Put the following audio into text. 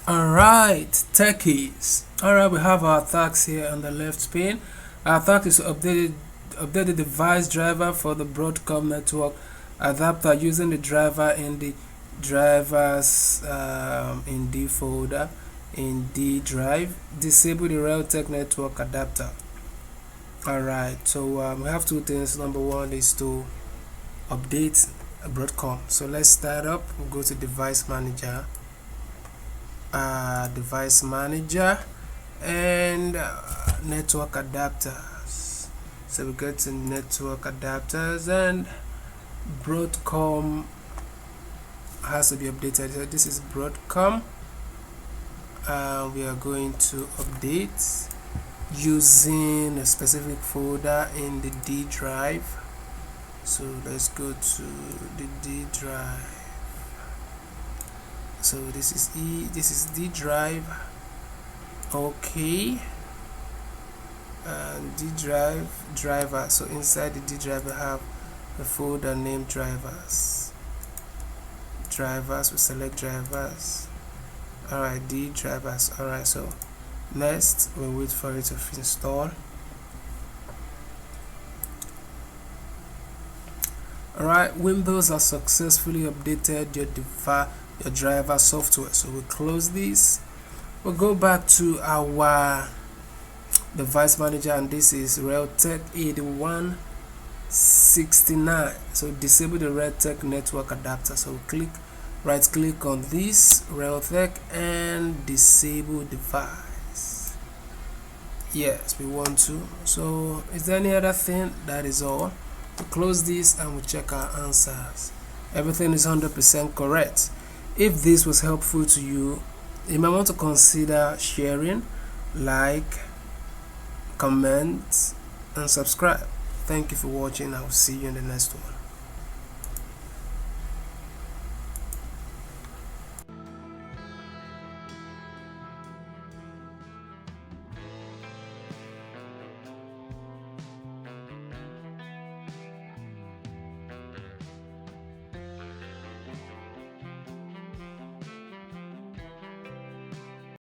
Alright, techies. Alright, we have our tags here on the left pane. Our tag is to update the device driver for the Broadcom network adapter using the driver in the drivers in D folder in D drive. Disable the Realtek network adapter. Alright, so we have two things. Number one is to update Broadcom. So let's start up. We'll go to device manager. Device manager and network adapters. So we go to network adapters and Broadcom has to be updated. So this is Broadcom. We are going to update using a specific folder in the D drive. So let's go to the D drive. So this is D drive. Okay, and D drive driver. So inside the D drive we have a folder named drivers. We select drivers. Alright, D drivers. Alright, so next we wait for it to install. Alright, Windows has successfully updated your driver software. So we'll close this. We'll go back to our device manager, and this is Realtek 8169. So disable the Realtek network adapter. So we'll right click on this Realtek and disable device. Yes, we want to. So is there any other thing? That is all. We'll close this and we'll check our answers. Everything is 100% correct. If this was helpful to you, you might want to consider sharing, like, comment, and subscribe. Thank you for watching. I will see you in the next one.